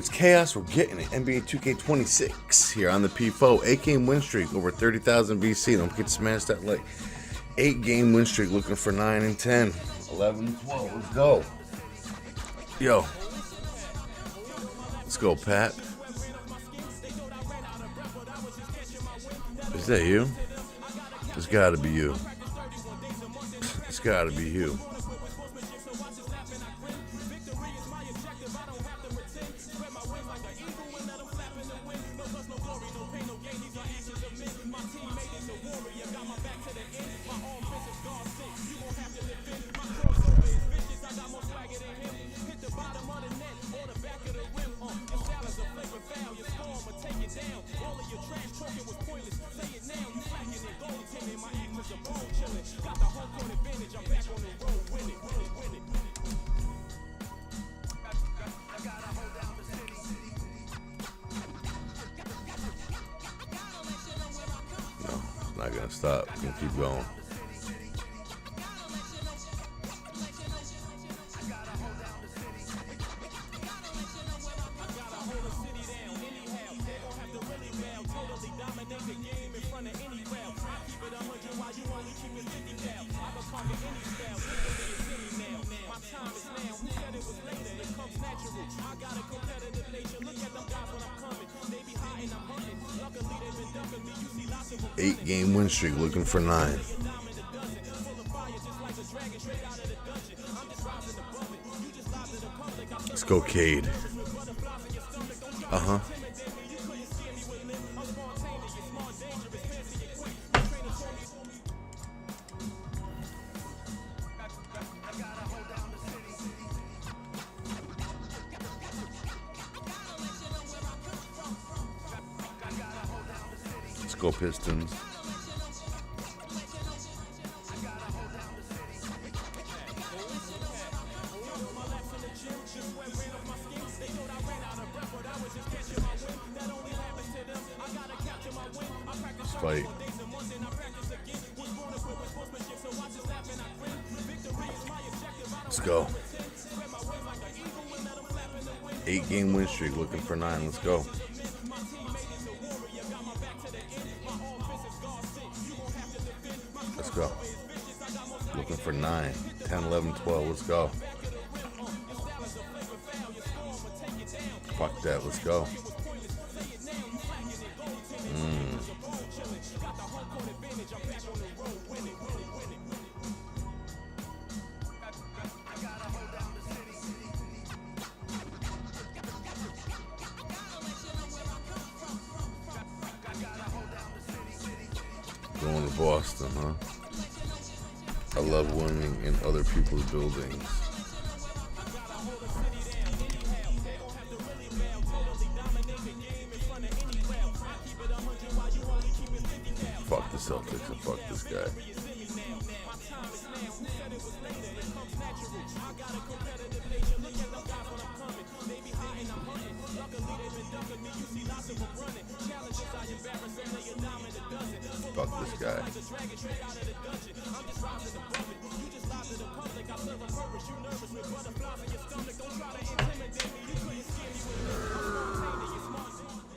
It's chaos. We're getting it. NBA 2K26 here on the P4. 8-game win streak over 30,000 VC. Don't forget to smash that like. 8-game win streak. Looking for 9 and 10, 11 and 12. Let's go. Yo. Let's go, Pat. Is that you? It's gotta be you. It's gotta be you. Not gonna stop. Gonna keep going. Eight-game win streak, looking for 9. Let's go, Cade. Let's go, Pistons. Let's fight. Let's go. 8-game win streak, looking for 9. Let's go. Let's go. Looking for 9, 10, 11, 12. Let's go. Fuck that. Let's go. Going to Boston, huh? I love winning in other people's buildings. Fuck the Celtics and fuck this guy. Fuck this guy.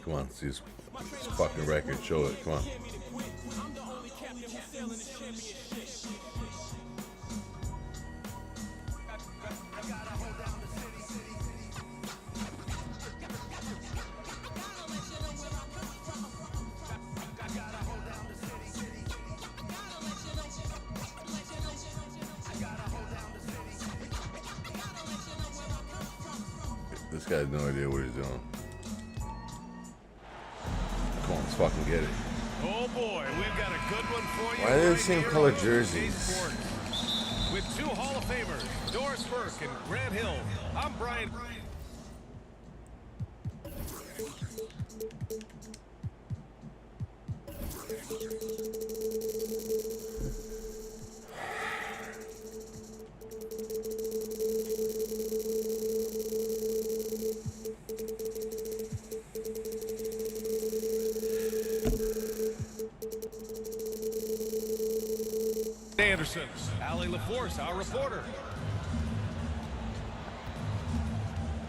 Come on, see this fucking record. Show it. Come on. This guy has no idea what he's doing. Come on, let's fucking get it. Oh boy, we've got a good one for you. Why are they the same color jerseys? With 2 Hall of Famers, Doris Burke and Grant Hill, I'm Brian. Anderson, Allie LaForce, our reporter.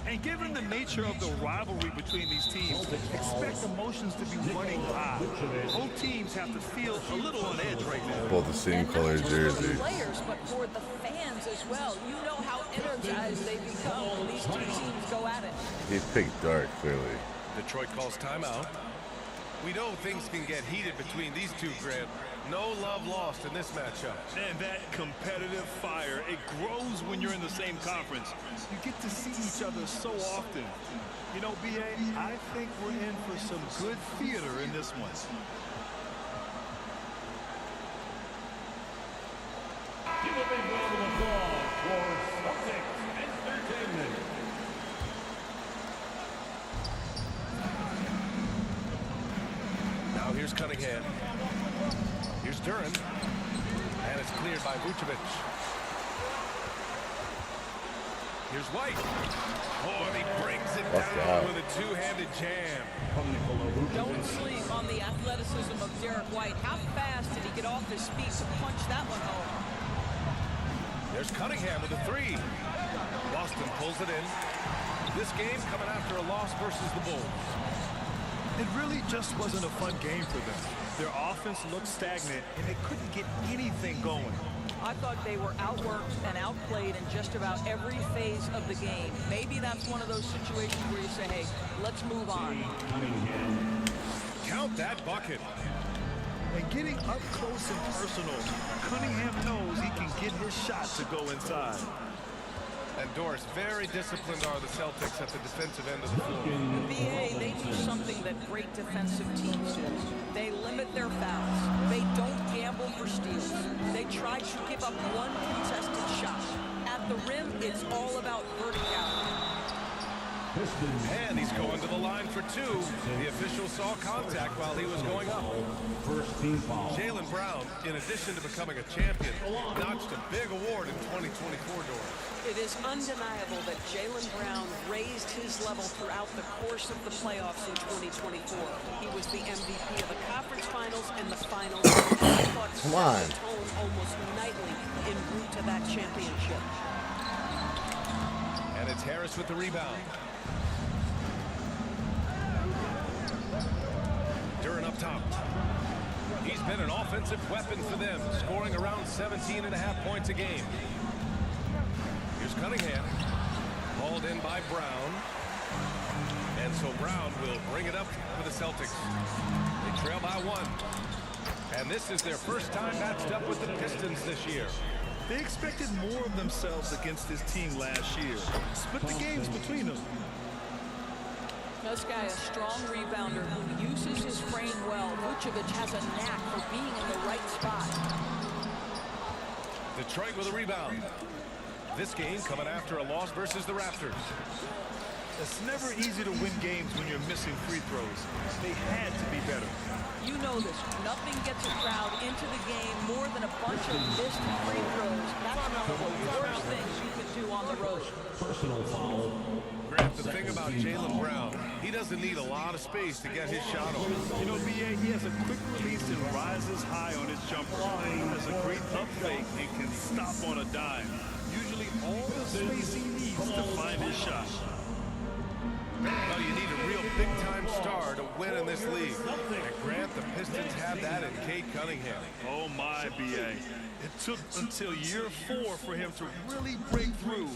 And And given the nature of the rivalry between these teams, expect emotions to be running high. Both teams have to feel a little on edge right now. Both the same color jersey. For the players, but for the fans as well. You know how energized they become when these two teams go at it. He picked dark, clearly. Detroit calls timeout. We know things can get heated between these two, Grant. No love lost in this matchup. And that competitive fire, it grows when you're in the same conference. You get to see each other so often. You know, B.A., I think we're in for some good theater in this one. Give a big round of applause for Celtics Entertainment. Now here's Cunningham. Here's Duran. And it's cleared by Vucevic. Here's White. Oh, and he brings it down with a two-handed jam. Don't sleep on the athleticism of Derek White. How fast did he get off his feet to punch that one home? There's Cunningham with a three. Boston pulls it in. This game coming after a loss versus the Bulls. It really just wasn't a fun game for them. Their offense looked stagnant, and they couldn't get anything going. I thought they were outworked and outplayed in just about every phase of the game. Maybe that's one of those situations where you say, hey, let's move on. Count that bucket. And getting up close and personal, Cunningham knows he can get his shot to go inside. And Doris, very disciplined are the Celtics at the defensive end of the floor. The VA, they do something that great defensive teams do. They limit their fouls. They don't gamble for steals. They try to give up one contested shot. At the rim, it's all about verticality. And he's going to the line for two. The official saw contact while he was going up. First team foul. Jaylen Brown, in addition to becoming a champion, notched a big award in 2024, Doris. It is undeniable that Jaylen Brown raised his level throughout the course of the playoffs in 2024. He was the MVP of the conference finals and the finals. Come on. Tone almost nightly en route to that championship. And it's Harris with the rebound. Duran up top. He's been an offensive weapon for them, scoring around 17.5 points a game. Here's Cunningham, hauled in by Brown. And so Brown will bring it up for the Celtics. They trail by one. And this is their first time matched up with the Pistons this year. They expected more of themselves against this team last year. Split the games between them. This guy, a strong rebounder who uses his frame well. Vucevic has a knack for being in the right spot. Detroit with a rebound. This game coming after a loss versus the Raptors. It's never easy to win games when you're missing free throws. They had to be better. You know this. Nothing gets a crowd into the game more than a bunch of missed free throws. That's one of the worst things you can do on the road. Personal foul. Grant, the thing about Jaylen Brown, he doesn't need a lot of space to get his shot on. You know, B.A., he has a quick release and rises high on his jumper. He has a great up fake and can stop on a dime. Usually all the space he needs to find his shot. Well, you need a real big-time star to win in this league. And Grant, the Pistons have that in Cade Cunningham. Oh, my, B.A. It took until year 4 for him to really break through.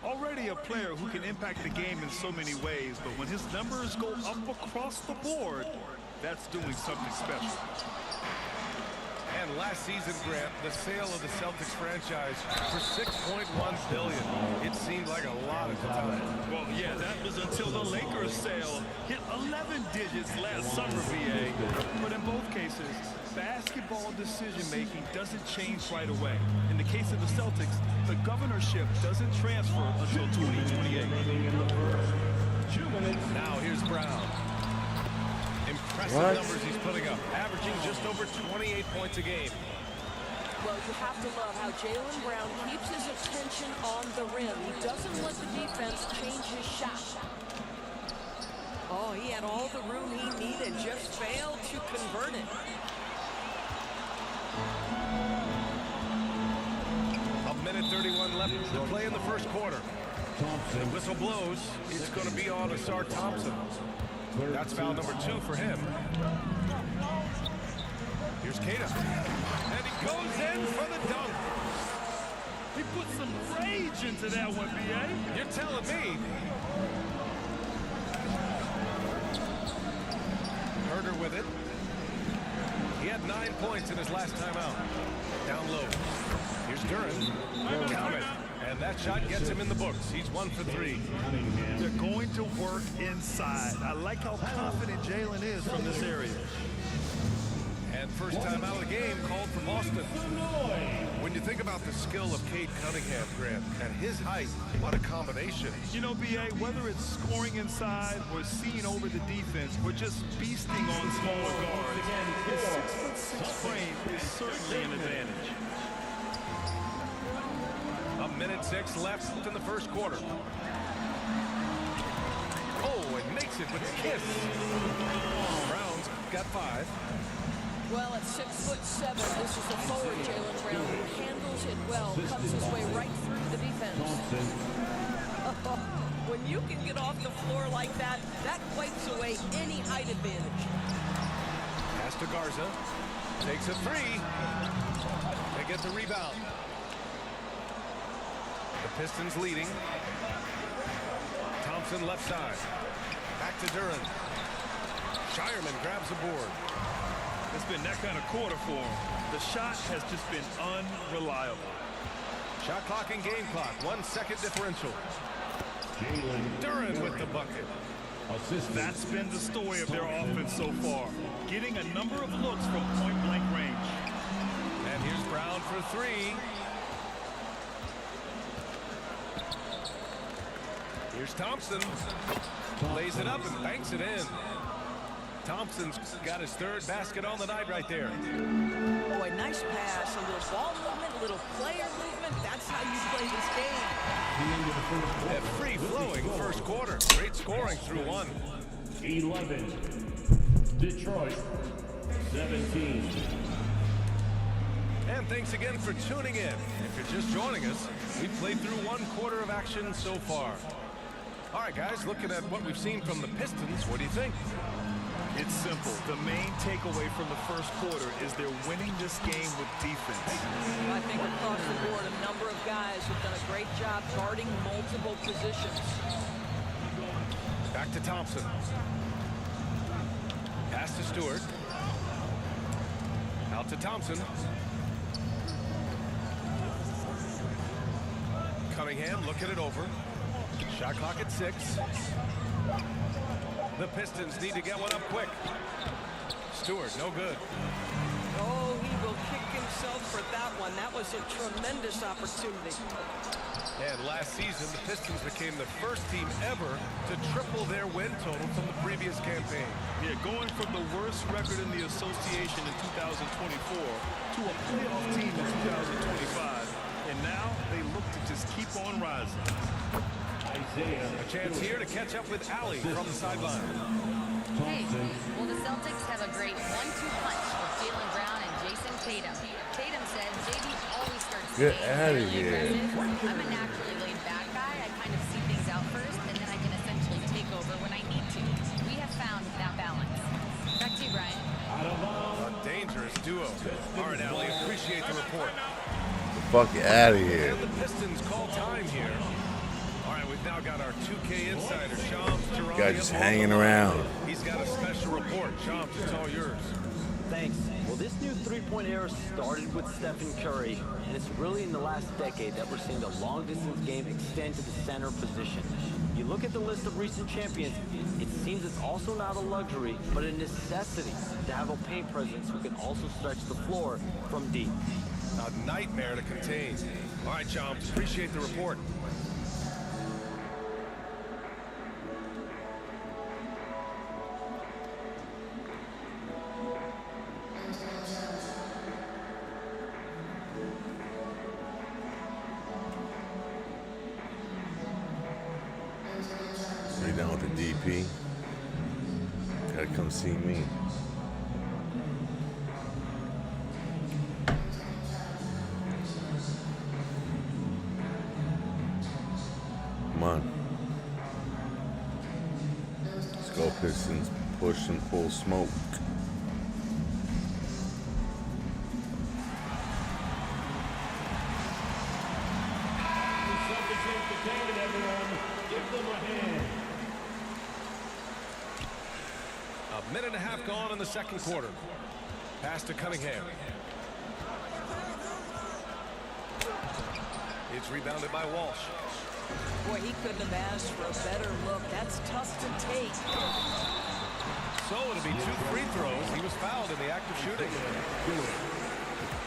Already a player who can impact the game in so many ways, but when his numbers go up across the board, that's doing something special. And last season, Grant, the sale of the Celtics franchise for $6.1 billion. It seemed like a lot at the time. Well, yeah, that was until the Lakers sale hit 11 digits last summer, BA. But in both cases, basketball decision-making doesn't change right away. In the case of the Celtics, the governorship doesn't transfer until 2028. Now here's Brown. Impressive numbers he's putting up, averaging just over 28 points a game. Well, you have to love how Jaylen Brown keeps his attention on the rim. He doesn't let the defense change his shot. Oh, he had all the room he needed, just failed to convert it. A minute 31 left to play in the first quarter. The whistle blows. It's going to be on Asar Thompson. That's foul number 2 for him. Here's Kata. And he goes in for the dunk. He put some rage into that one, B.A. You're telling me. Herder with it. He had 9 points in his last time out. Down low. Here's Duran. Count it. And that shot gets him in the books. He's 1 for 3. They're going to work inside. I like how confident Jalen is from this area. And first time out of the game called for Boston. When you think about the skill of Cade Cunningham, Grant, at his height, what a combination. You know, B.A., whether it's scoring inside or seeing over the defense or just feasting on smaller guards, his 6'6" frame is certainly an advantage. 1:06 left in the first quarter. Oh, and makes it with the kiss. Brown's got 5. Well, at 6'7", this is the forward Jalen Brown who handles it well, comes his way right through the defense. When you can get off the floor like that, that wipes away any height advantage. Pass to Garza. Takes a 3. They get the rebound. The Pistons leading. Thompson left side. Back to Duran. Shireman grabs the board. It's been that kind of quarter for him. The shot has just been unreliable. Shot clock and game clock. 1 second differential. Duran with the bucket. That's been the story of their offense so far. Getting a number of looks from point-blank range. And here's Brown for 3. Here's Thompson. Lays it up and banks it in. Thompson's got his 3rd basket on the night right there. Boy, nice pass. A little ball movement, a little player movement. That's how you play this game. A free-flowing first quarter. Great scoring through 1. 11. Detroit 17. And thanks again for tuning in. If you're just joining us, we've played through 1 quarter of action so far. All right, guys, looking at what we've seen from the Pistons, what do you think? It's simple. The main takeaway from the first quarter is they're winning this game with defense. I think across the board, a number of guys have done a great job guarding multiple positions. Back to Thompson. Pass to Stewart. Out to Thompson. Cunningham looking it over. Shot clock at 6. The Pistons need to get one up quick. Stewart, no good. Oh, he will kick himself for that one. That was a tremendous opportunity. And last season, the Pistons became the first team ever to triple their win total from the previous campaign. Yeah, going from the worst record in the association in 2024 to a playoff team in 2025. And now they look to just keep on rising. A chance here to catch up with Allie from the sideline. Hey, well, the Celtics have a great 1-2 punch with Jalen Brown and Jason Tatum. Tatum said JB always starts the Get game outta really here. aggressive. I'm a naturally laid-back guy. I kind of see things out first, and then I can essentially take over when I need to. We have found that balance. Back to you, Brian. A dangerous duo. All right, Allie, appreciate the report. Fuck out of here. And the Pistons call time here. All right, we've now got our 2K insider, Shams Charania. Guy just hanging around. He's got a special report. Shams, it's all yours. Thanks. Well, this new three-point era started with Stephen Curry, and it's really in the last decade that we're seeing the long-distance game extend to the center position. You look at the list of recent champions, it seems it's also not a luxury, but a necessity to have a paint presence who can also stretch the floor from deep. A nightmare to contain. All right, Shams, appreciate the report. You down with the DP? Gotta come see me. Come on. go. Pistons push and pull smoke. The Celtics have protected everyone. Give them a hand. A minute and a half gone in the second quarter. Pass to Cunningham. It's rebounded by Walsh. Boy, he couldn't have asked for a better look. That's tough to take. So it'll be 2 free throws. He was fouled in the act of shooting.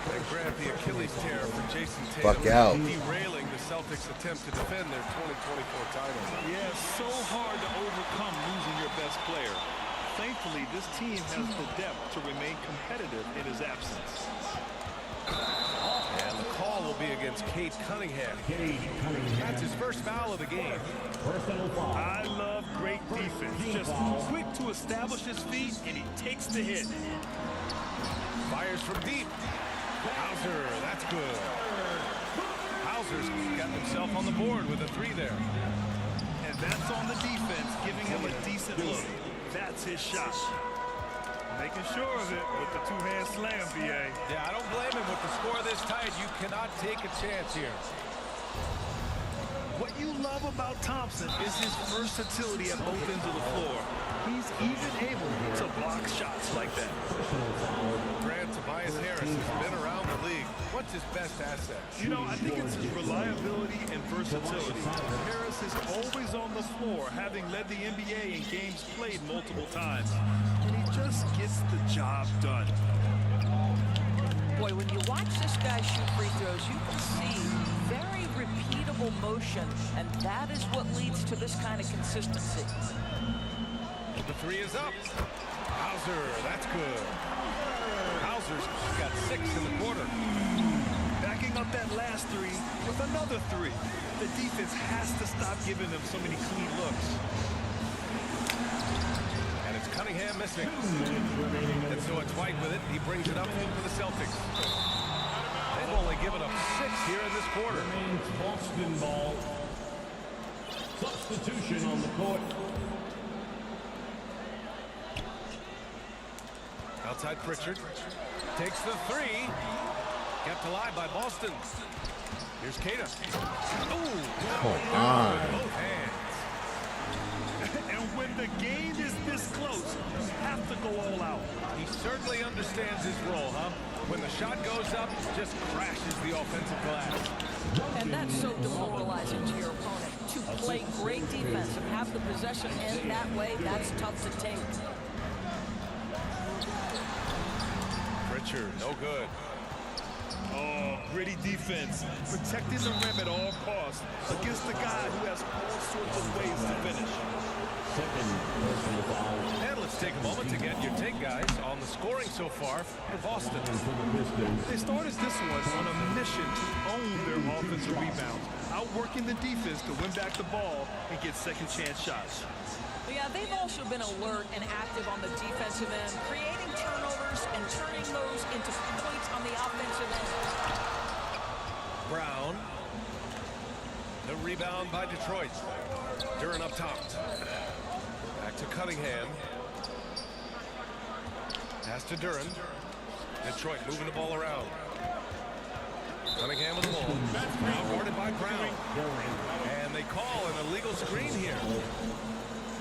They grant the Achilles tear for Jason Tatum. Fuck out. Derailing the Celtics' attempt to defend their 2024 title. Yeah, so hard to overcome losing your best player. Thankfully, this team has the depth to remain competitive in his absence. And the call will be against Cade Cunningham. That's his first foul of the game. Personal foul. I love great defense. Just quick to establish his feet, and he takes the hit. Fires from deep. Hauser, that's good. Hauser's got himself on the board with a 3 there. And that's on the defense, giving him a decent look. That's his shot. Making sure of it with the 2-hand slam, BA. Yeah, I don't blame him. With the score this tight, you cannot take a chance here. What you love about Thompson is his versatility at both ends of the floor. He's even able to block shots like that. Grant Tobias Harris has been around the league. What's his best asset? You know, I think it's his reliability and versatility. Harris is always on the floor, having led the NBA in games played multiple times. And he just gets the job done. Boy, when you watch this guy shoot free throws, you can see very repeatable motion, and that is what leads to this kind of consistency. The 3 is up. Hauser, that's good. Hauser's got 6 in the quarter. Backing up that last 3 with another 3. The defense has to stop giving them so many clean looks. And it's Cunningham missing. And so it's White with it. He brings it up for the Celtics. They've only given up 6 here in this quarter. Remains Boston ball. Substitution on the court. Outside Pritchard. Takes the 3. Kept alive by Boston. Here's Kata. Ooh. Come on. Both hands. And when the game is this close, you have to go all out. He certainly understands his role, huh? When the shot goes up, just crashes the offensive glass. And that's so demoralizing to your opponent. To play great defense and have the possession end that way, that's tough to take. Pritchard, no good. Oh, gritty defense. Protecting the rim at all costs against a guy who has all sorts of ways to finish. Second personal foul. And let's take a moment to get your take, guys, on the scoring so far for Boston. For the Pistons. They started this one on a mission to own their offensive rebounds, outworking the defense to win back the ball and get second chance shots. Yeah, they've also been alert and active on the defensive end, creating turnovers and turning those into points on the offensive end. Brown. The rebound by Detroit. Duren up top. Back to Cunningham. Pass to Duren. Detroit moving the ball around. Cunningham with the ball. Now guarded by Brown. And they call an illegal screen here.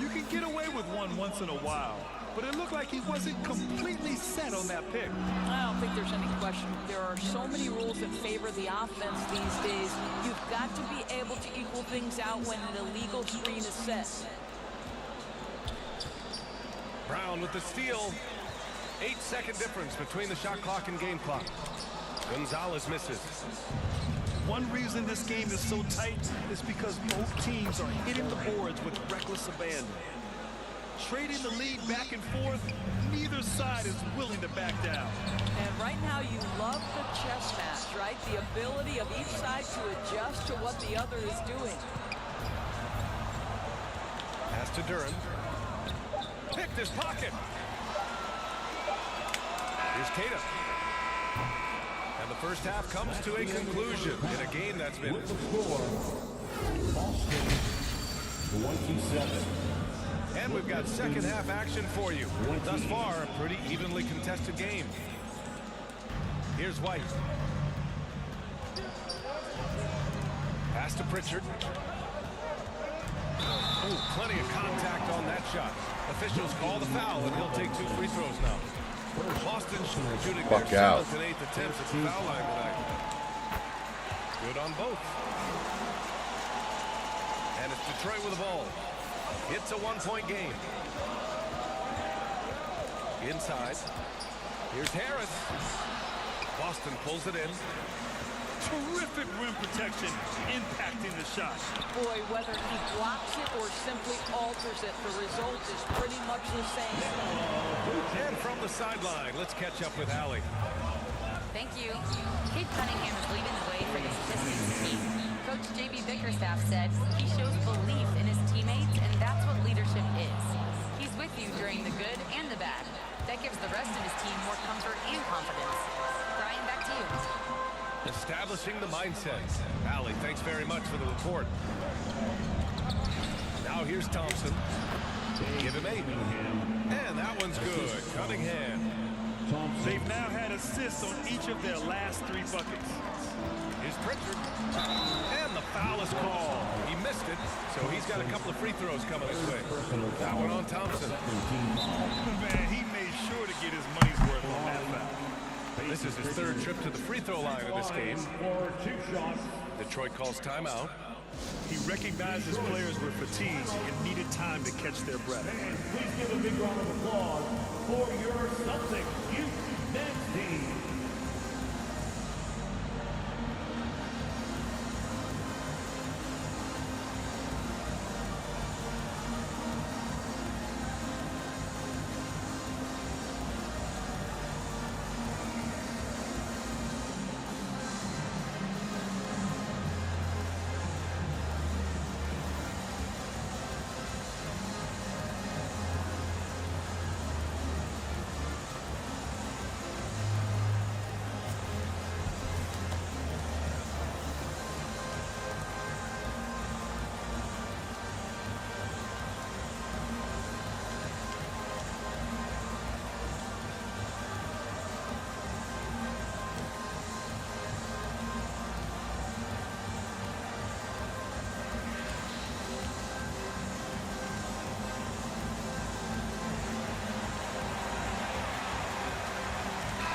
You can get away with one once in a while, but it looked like he wasn't completely set on that pick. I don't think there's any question. There are so many rules that favor the offense these days. You've got to be able to equal things out when an illegal screen is set. Brown with the steal. 8-second difference between the shot clock and game clock. Gonzalez misses. One reason this game is so tight is because both teams are hitting the boards with reckless abandon. Trading the lead back and forth, neither side is willing to back down. And right now you love the chess match, right? The ability of each side to adjust to what the other is doing. Pass to Duren. Picked his pocket. Here's Kata. And the first half comes to a conclusion in a game that's been... With the score, Boston 27, And we've got second half action for you. Thus far, a pretty evenly contested game. Here's White. Pass to Pritchard. Ooh, plenty of contact on that shot. Officials call the foul, and he'll take 2 free throws now. Boston shooting their 7th and 8th attempts at the foul line tonight. Good on both. And it's Detroit with the ball. It's a 1-point game. Inside. Here's Harris. Boston pulls it in. Terrific rim protection, impacting the shot. Boy, whether he blocks it or simply alters it, the result is pretty much the same. And from the sideline, let's catch up with Allie. Thank you. Kate Cunningham is leading the way for this Pistons team. Coach J.B. Bickerstaff said he shows belief in his teammates, and that's what leadership is. He's with you during the good and the bad. That gives the rest of his team more comfort and confidence. Brian, back to you. Establishing the mindset. Allie, thanks very much for the report. Now here's Thompson. Give him 8. And that one's good. Cunningham. They've now had assists on each of their last 3 buckets. Here's Pritchard. And the foul is called. He missed it, so he's got a couple of free throws coming his way. That one on Thompson. Man, he made sure to get his money's worth on that foul. This is his 3rd trip to the free throw line of this game. Detroit calls timeout. He recognized his players were fatigued and needed time to catch their breath. Please give a big round of applause for your Celtics youth men's team.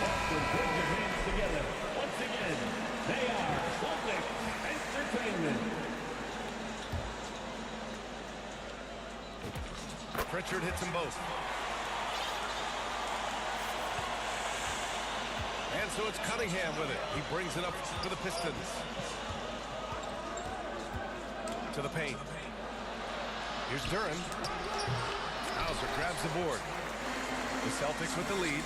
Put your hands together. Once again, they are Celtics Entertainment. Pritchard hits them both. And so it's Cunningham with it. He brings it up for the Pistons. To the paint. Here's Duran. Hauser grabs the board. The Celtics with the lead.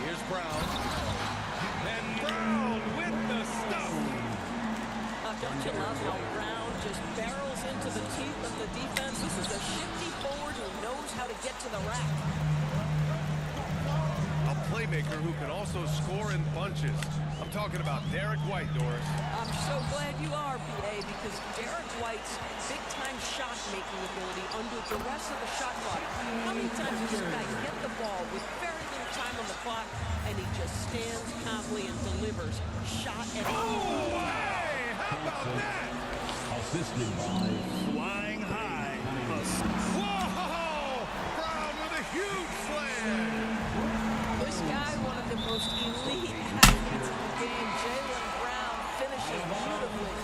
Here's Brown. And Brown with the stuff. Don't you love how Brown just barrels into the teeth of the defense? This is a shifty forward who knows how to get to the rack. A playmaker who can also score in bunches. I'm talking about Derek White, Doris. I'm so glad you are, PA, because Derek White's big-time shot-making ability under duress of the shot clock. How many times does this guy get the ball with very little time on the clock, and he just stands calmly and delivers shot and Oh, hey! How about that? Assisted by Flying high. Whoa! Brown with a huge slam. this guy, one of the most elite athletes in the game, Jaylen Brown, finishes beautifully.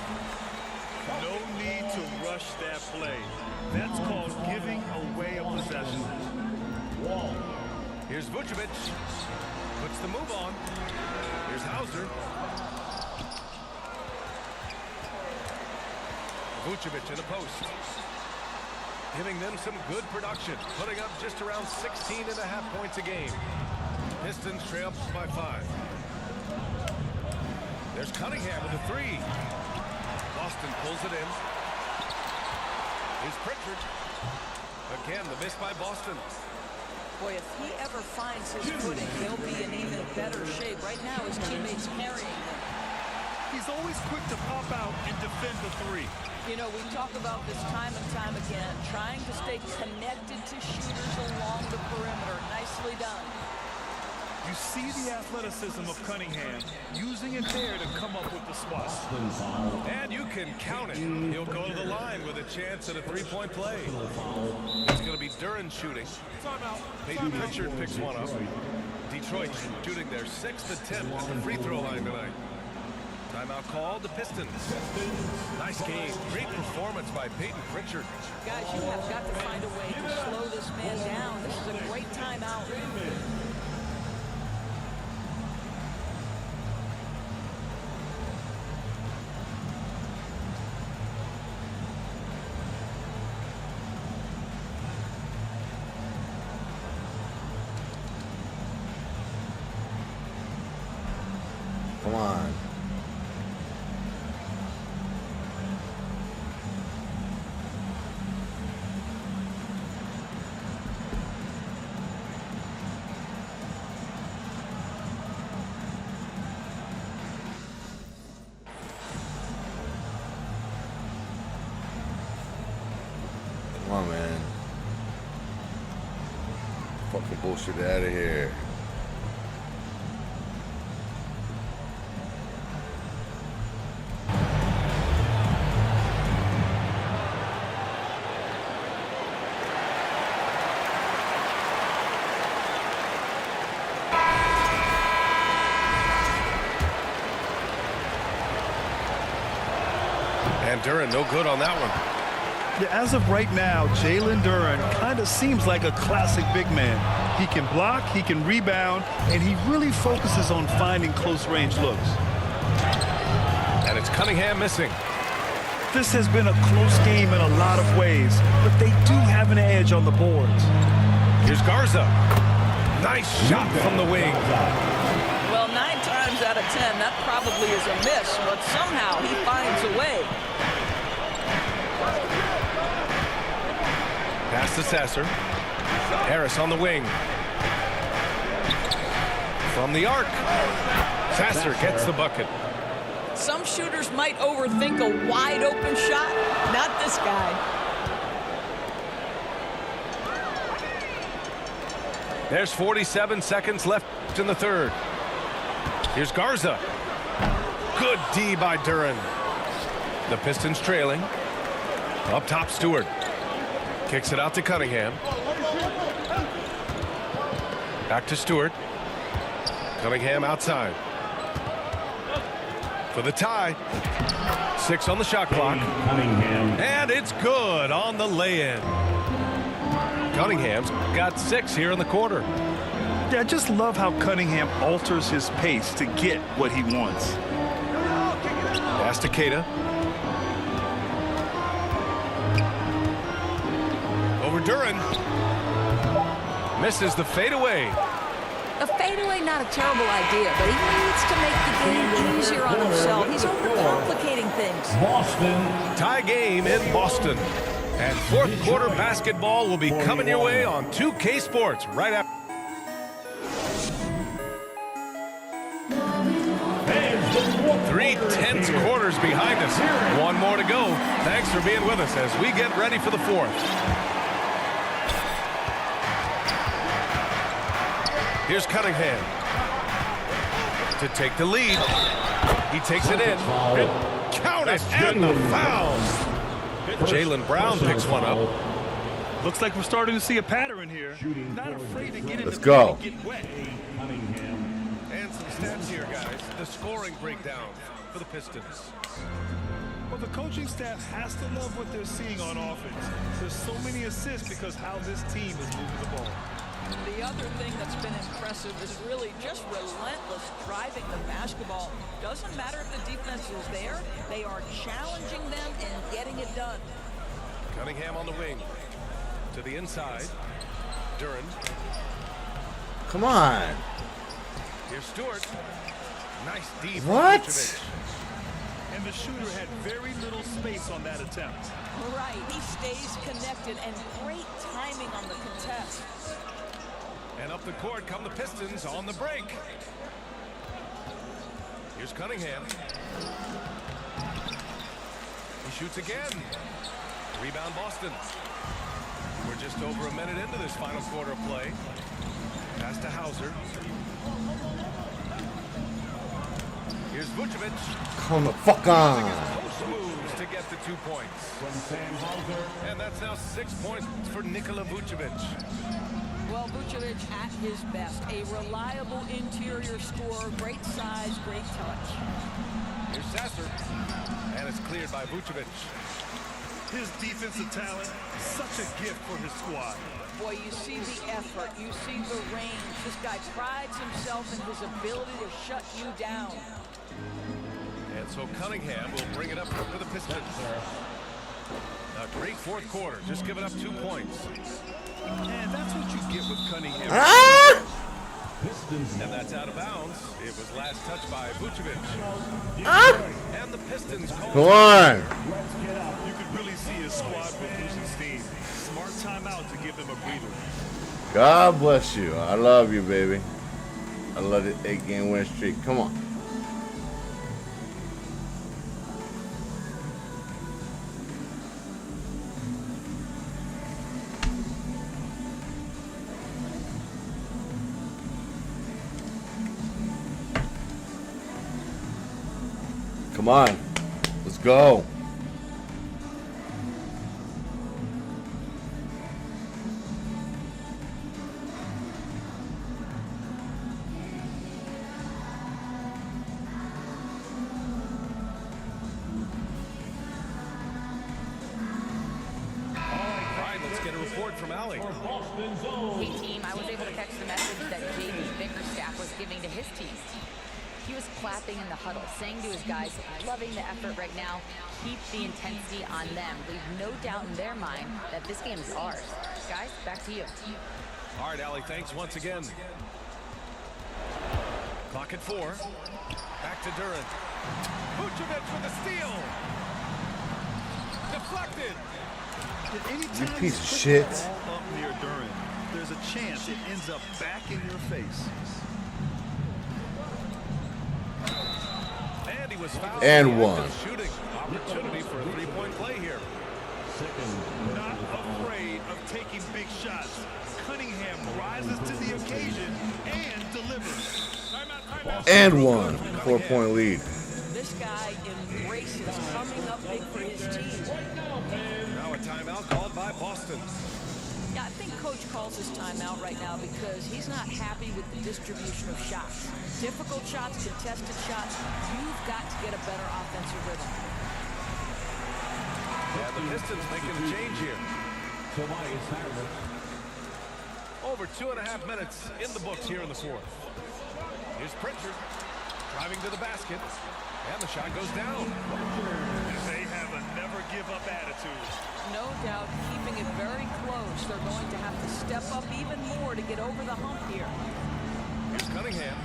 No need to rush that play. That's called giving away a possession. Here's Vucevic. Puts the move on. Here's Hauser. Vucevic in the post. Giving them some good production. Putting up just around 16.5 points a game. Pistons trail by 5. There's Cunningham with a 3. Boston pulls it in. Here's Pritchard. Again, the miss by Boston. Boy, if he ever finds his footing, he'll be in even better shape. Right now, his teammates carrying him. He's always quick to pop out and defend the 3. You know, we talk about this time and time again, trying to stay connected to shooters along the perimeter. Nicely done. You see the athleticism of Cunningham, using it there to come up with the swat. And you can count it. He'll go to the line with a chance at a three-point play. It's going to be Duren shooting. Peyton Pritchard picks one up. Detroit shooting their 6th attempt at the free throw line tonight. Timeout called, the Pistons. Nice game. Great performance by Peyton Pritchard. Guys, you have got to find a way to slow this man down. This is a great timeout. Come on. Come on, man. Fucking bullshit out of here. And Duren, no good on that one. Yeah, as of right now, Jalen Duren kind of seems like a classic big man. He can block, he can rebound, and he really focuses on finding close-range looks. And it's Cunningham missing. This has been a close game in a lot of ways, but they do have an edge on the boards. Here's Garza. Nice shot from the wing. Well, 9 times out of 10, that probably is a miss, but somehow he finds a way. Pass to Sasser. Harris on the wing. From the arc. Sasser gets the bucket. Some shooters might overthink a wide open shot. Not this guy. There's 47 seconds left in the third. Here's Garza. Good D by Duren. The Pistons trailing. Up top, Stewart. Kicks it out to Cunningham. Back to Stewart. Cunningham outside. For the tie. 6 on the shot clock. And it's good on the lay-in. Cunningham's got 6 here in the quarter. Yeah, I just love how Cunningham alters his pace to get what he wants. Pass to Keita. Over Duren. Misses the fadeaway. A fadeaway, not a terrible idea, but he needs to make the game easier on himself. He's overcomplicating things. Boston. Tie game in Boston. And fourth quarter basketball will be coming your way on 2K Sports right after. Three tense quarters behind us. One more to go. Thanks for being with us as we get ready for the fourth. Here's Cunningham to take the lead. He takes it in. Count it, and the foul. Jaylen Brown picks one up. Looks like we're starting to see a pattern here. Not afraid to get in Let's the go. paint and get wet. And some stats here, guys. The scoring breakdown for the Pistons. Well, the coaching staff has to love what they're seeing on offense. There's so many assists because how this team is moving the ball. The other thing that's been impressive is really just relentless driving the basketball. Doesn't matter if the defense is there, they are challenging them and getting it done. Cunningham on the wing. To the inside. Duren. Come on. Here's Stewart. Nice deep. What? And the shooter had very little space on that attempt. Right, he stays connected and great timing on the contest. And up the court come the Pistons on the break. Here's Cunningham. He shoots again. Rebound Boston. We're just over a minute into this final quarter of play. Pass to Hauser. Here's Vucevic. Come the fuck on. Post moves to get the 2 points. And that's now 6 points for Nikola Vucevic. Well, Vucevic at his best. A reliable interior scorer. Great size, great touch. Here's Sasser. And it's cleared by Vucevic. His defensive talent, such a gift for his squad. Boy, you see the effort. You see the range. This guy prides himself in his ability to shut you down. And so Cunningham will bring it up for the Pistons. A great fourth quarter, just giving up 2 points. And that's what you get with Cunningham. And that's out of bounds. It was last touched by Vucevic. And the Pistons call. Come on. You could really see his squad was losing steam. Smart timeout to give him a breather. God bless you. I love you, baby. I love the 8-game win streak. Come on. Come on. Let's go. From Allie. Hey team, I was able to catch the message that JB Bickerstaff was giving to his team. He was clapping in the huddle, saying to his guys, loving the effort right now, keep the intensity on them. Leave no doubt in their mind that this game is ours. Guys, back to you. All right, Allie, thanks once again. Clock at 4. Back to Duran. Vucevic with the steal. Deflected. You piece of shit. Up near Duran, there's a chance it ends up back in your face. And he was fouled. And one. Shooting opportunity for a 3-point play here. Not afraid of taking big shots. Cunningham rises to the occasion and delivers. And one. 4-point lead. This guy embraces coming up big for his team. Now a timeout called by Boston. Yeah, I think Coach calls his timeout right now because he's not happy with the distribution of shots. Difficult shots, contested shots. You've got to get a better offensive rhythm. Yeah, the Pistons making a change here. Over 2.5 minutes in the books here in the fourth. Here's Pritchard driving to the basket, and the shot goes down. They have a never-give-up attitude. No doubt, keeping it very close. They're going to have to step up even more to get over the hump here. Here's Cunningham.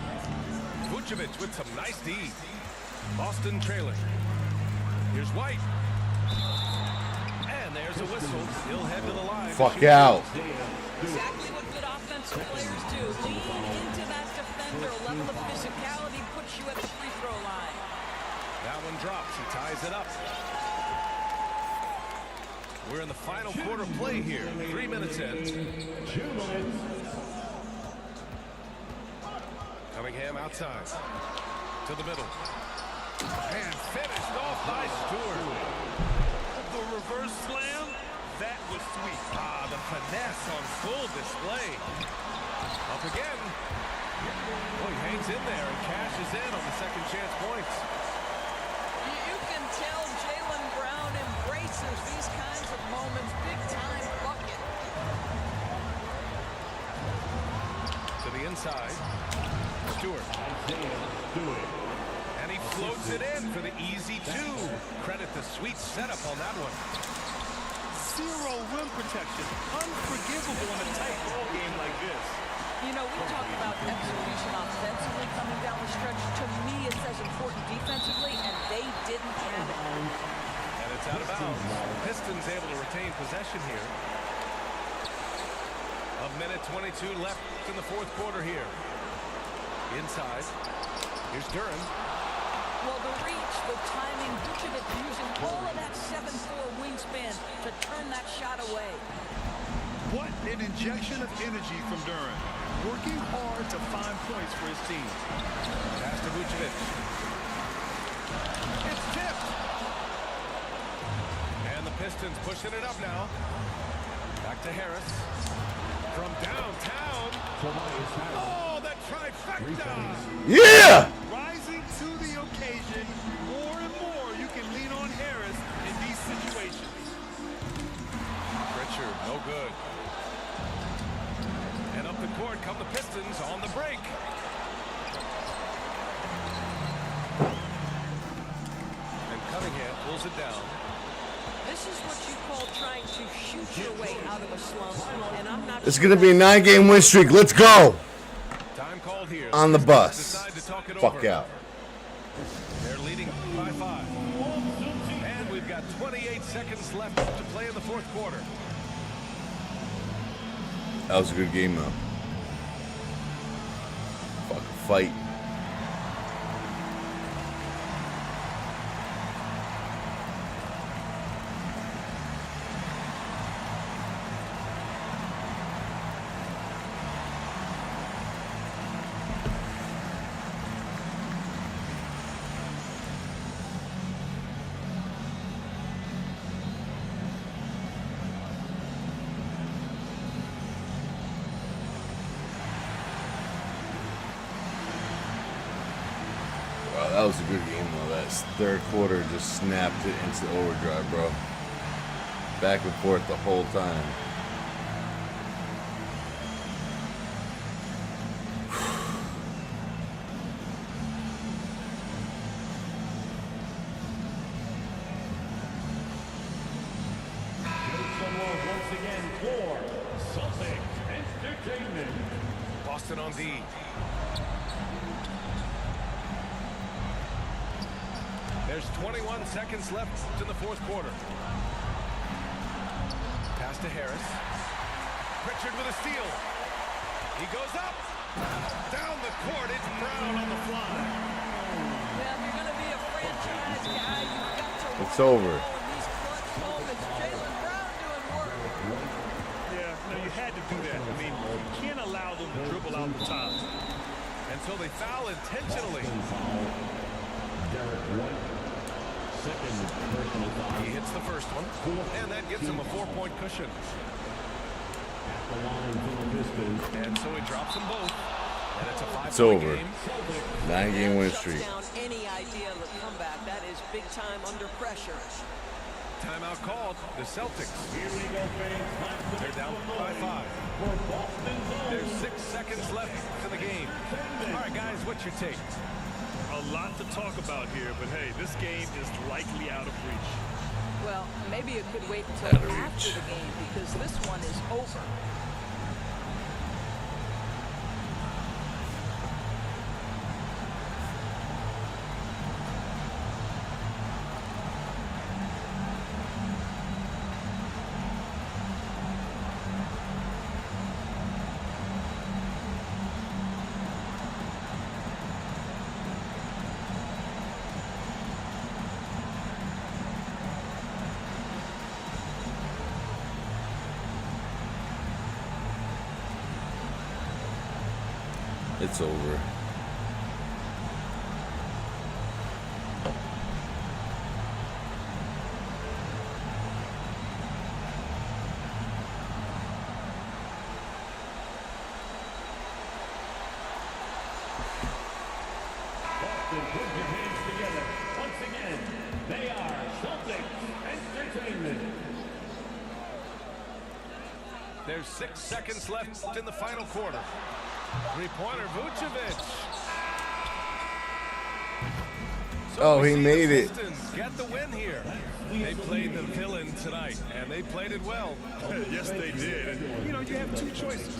Vucevic with some nice D. Boston trailing. Here's White. And there's a whistle. He'll head to the line. Fuck out. Exactly what good offensive players do. Lean into that defender. A level of physicality puts you at the free throw line. That one drops. He ties it up. We're in the final quarter play here. 3 minutes in. Cunningham outside. To the middle. And finished off by Stewart. The reverse slam, that was sweet. Ah, the finesse on full display. Up again. Oh, he hangs in there and cashes in on the second chance points. You can tell Jaylen Brown embraces these kinds of moments. Big time bucket. To the inside. Stewart. And he floats it in for the easy 2. Credit the sweet setup on that one. Zero rim protection. Unforgivable in a tight ball game like this. You know, we talk about execution offensively coming down the stretch. To me, it's as important defensively, and they didn't have it. And it's out of bounds. Pistons able to retain possession here. A minute 22 left in the fourth quarter here. Inside. Here's Duran. Well, the reach, the timing, Vucevic using all of that 7'4" wingspan to turn that shot away. What an injection of energy from Duran. Working hard to find points for his team. Pass to Vucevic. It's tipped. And the Pistons pushing it up now. Back to Harris. From downtown. Oh, that trifecta. Yeah! Rising to the occasion. More and more you can lean on Harris in these situations. Pritchard, no good. And up the court come the Pistons on the break. And Cunningham pulls it down. This is what you call trying to shoot your way out of a slump, and I'm not It's going to be a 9-game win streak. Let's go. Time called here. On the bus. Decide to talk it Fuck over. out. They're leading by 5. And we've got 28 seconds left to play in the fourth quarter. That was a good game, though. Fucking fight. Wow, that was a good game, though. That third quarter just snapped it into overdrive, bro. Back and forth the whole time. Once again for Celtics Entertainment. Boston on D. There's 21 seconds left in the fourth quarter. Pass to Harris. Pritchard with a steal. He goes up. Down the court. It's Brown on the fly. Yeah, if you're going to be a franchise guy, you've got to It's over. in these clutch moments. Jaylen Brown doing work. Yeah, no, you had to do that. I mean, you can't allow them to dribble out the top. Until they foul intentionally. He hits the first one, and that gives him a 4-point cushion. And so he drops them both, and it's a 5-point over. game. 9-game win Shuts streak. down any idea of a comeback. That is big time under pressure. Timeout called. The Celtics. They're down by 5. There's 6 seconds left in the game. All right, guys, what's your take? A lot to talk about here, but hey, this game is likely out of reach. Well, maybe it could wait until Out of after reach. the game because this one is over. It's over. Boston, put your hands together. Once again, they are Celtics Entertainment. There's 6 seconds left in the final quarter. Three-pointer, Vucevic. So Oh, we he see made the it. Pistons get the win here. They played the villain tonight, and they played it well. Yes, they did. And, you know, you have two choices.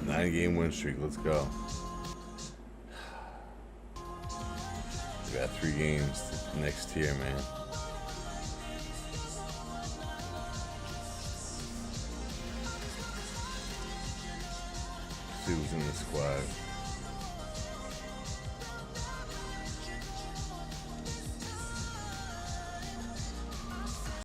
9-game win streak. Let's go. We got 3 games next year, man. See who's in the squad.